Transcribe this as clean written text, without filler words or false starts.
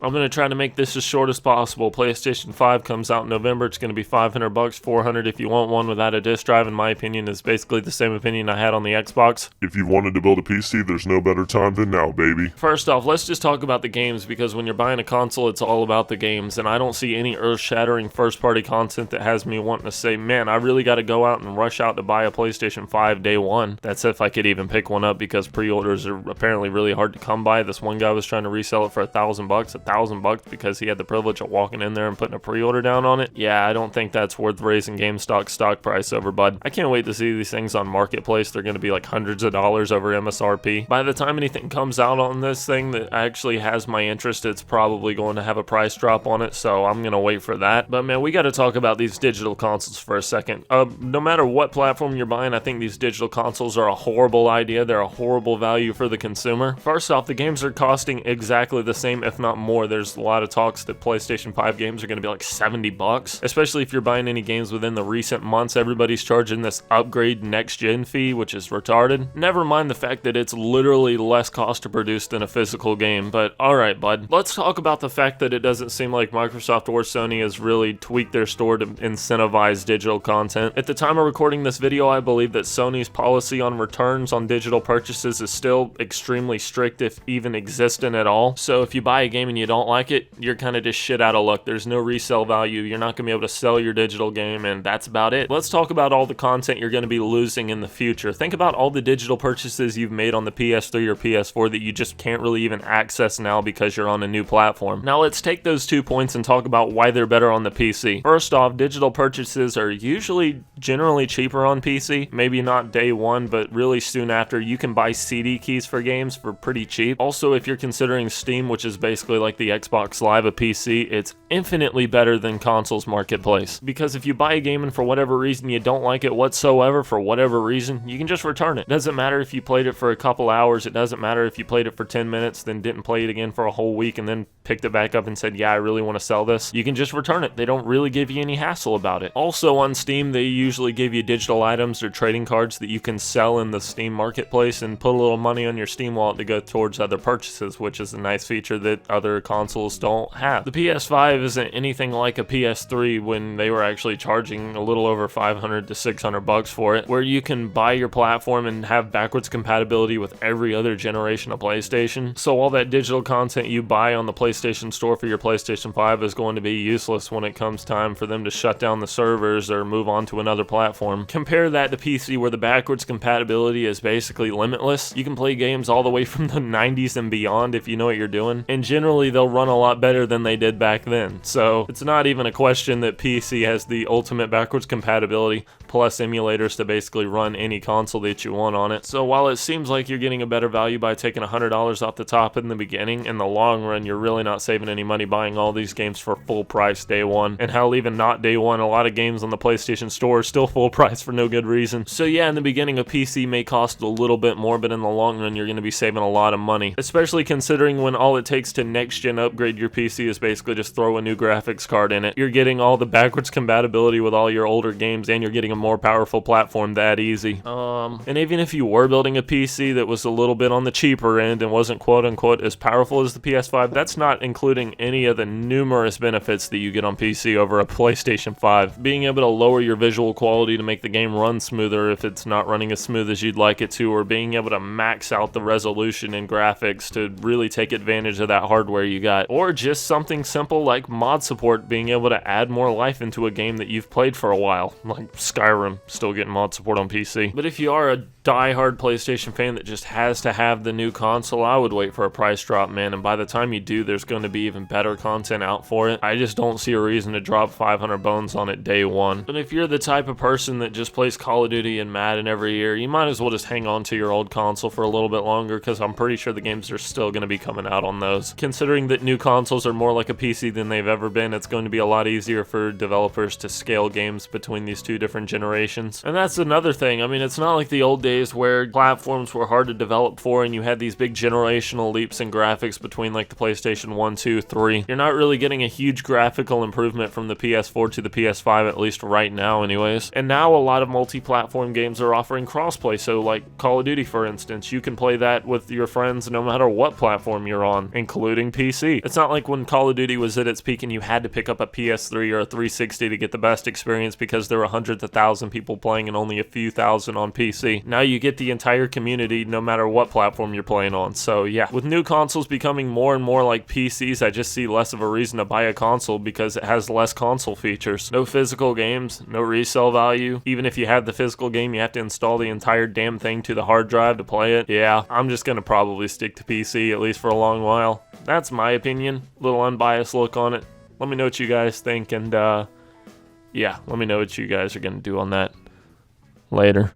I'm going to try to make this as short as possible. PlayStation 5 comes out in November. It's going to be $500, $400 if you want one without a disc drive. In my opinion, is basically the same opinion I had on the Xbox. If you wanted to build a PC, there's no better time than now, baby. First off, let's just talk about the games, because when you're buying a console, it's all about the games, and I don't see any earth-shattering first-party content that has me wanting to say, man, I really got to go out and rush out to buy a PlayStation 5 day one. That's if I could even pick one up, because pre-orders are apparently really hard to come by. This one guy was trying to resell it for $1,000 because he had the privilege of walking in there and putting a pre-order down on it. Yeah, I don't think that's worth raising GameStop stock price over, bud. I can't wait to see these things on Marketplace. They're going to be like hundreds of dollars over MSRP. By the time anything comes out on this thing that actually has my interest, it's probably going to have a price drop on it, so I'm going to wait for that. But man, we got to talk about these digital consoles for a second. No matter what platform you're buying, I think these digital consoles are a horrible idea. They're a horrible value for the consumer. First off, the games are costing exactly the same, if not more. There's a lot of talks that PlayStation 5 games are going to be like $70, especially if you're buying any games within the recent months. Everybody's charging this upgrade next-gen fee, which is retarded. Never mind the fact that it's literally less cost to produce than a physical game, but alright, bud. Let's talk about the fact that it doesn't seem like Microsoft or Sony has really tweaked their store to incentivize digital content. At the time of recording this video, I believe that Sony's policy on returns on digital purchases is still extremely strict, if even existent at all. So if you buy a game and you don't like it, you're kind of just shit out of luck. There's no resale value. You're not going to be able to sell your digital game, and that's about it. Let's talk about all the content you're going to be losing in the future. Think about all the digital purchases you've made on the PS3 or PS4 that you just can't really even access now because you're on a new platform. Now let's take those 2 points and talk about why they're better on the PC. First off, digital purchases are usually generally cheaper on PC. Maybe not day one, but really soon after. You can buy CD keys for games for pretty cheap. Also, if you're considering Steam, which is basically like the Xbox Live of PC, it's infinitely better than consoles marketplace. Because if you buy a game and for whatever reason you don't like it whatsoever, for whatever reason, you can just return it. Doesn't matter if you played it for a couple hours. It doesn't matter if you played it for 10 minutes, then didn't play it again for a whole week, and then picked it back up and said, yeah, I really want to sell this. You can just return it. They don't really give you any hassle about it. Also on Steam, they usually give you digital items or trading cards that you can sell in the Steam marketplace and put a little money on your Steam wallet to go towards other purchases, which is a nice feature that other consoles don't have. The PS5 isn't anything like a PS3 when they were actually charging a little over $500 to $600 for it, where you can buy your platform and have backwards compatibility with every other generation of PlayStation. So all that digital content you buy on the PlayStation Store for your PlayStation 5 is going to be useless when it comes time for them to shut down the servers or move on to another platform. Compare that to PC, where the backwards compatibility is basically limitless. You can play games all the way from the 90s and beyond if you know what you're doing, and generally they'll run a lot better than they did back then. So it's not even a question that PC has the ultimate backwards compatibility plus emulators to basically run any console that you want on it. So while it seems like you're getting a better value by taking $100 off the top in the beginning, in the long run you're really not saving any money buying all these games for full price day one. And hell, even not day one, a lot of games on the PlayStation Store are still full price for no good reason. So yeah, in the beginning a PC may cost a little bit more, but in the long run you're going to be saving a lot of money, especially considering when all it takes to next gen upgrade your PC is basically just throw a new graphics card in it. You're getting all the backwards compatibility with all your older games, and you're getting a more powerful platform that easy. And even if you were building a PC that was a little bit on the cheaper end and wasn't quote unquote as powerful as the PS5, that's not including any of the numerous benefits that you get on PC over a PlayStation 5. Being able to lower your visual quality to make the game run smoother if it's not running as smooth as you'd like it to, or being able to max out the resolution and graphics to really take advantage of that hardware you got, or just something simple like mod support, being able to add more life into a game that you've played for a while, like Skyrim, still getting mod support on PC. But if you are a die-hard PlayStation fan that just has to have the new console, I would wait for a price drop, man, and by the time you do, there's going to be even better content out for it. I just don't see a reason to drop 500 bones on it day one. But if you're the type of person that just plays Call of Duty and Madden every year, you might as well just hang on to your old console for a little bit longer, because I'm pretty sure the games are still going to be coming out on those. Considering that new consoles are more like a PC than they've ever been, it's going to be a lot easier for developers to scale games between these two different generations. And that's another thing. I mean, it's not like the old days days where platforms were hard to develop for and you had these big generational leaps in graphics between like the PlayStation 1, 2, 3. You're not really getting a huge graphical improvement from the PS4 to the PS5, at least right now anyways. And now a lot of multi-platform games are offering crossplay, so like Call of Duty for instance, you can play that with your friends no matter what platform you're on, including PC. It's not like when Call of Duty was at its peak and you had to pick up a PS3 or a 360 to get the best experience because there were hundreds of thousands of people playing and only a few thousand on PC. Now you get the entire community no matter what platform you're playing on. So yeah, with new consoles becoming more and more like PCs, I just see less of a reason to buy a console because it has less console features. No physical games, no resale value. Even if you have the physical game, you have to install the entire damn thing to the hard drive to play it. Yeah, I'm just gonna probably stick to PC at least for a long while. That's my opinion. Little unbiased look on it. Let me know what you guys think, and yeah, let me know what you guys are gonna do on that later.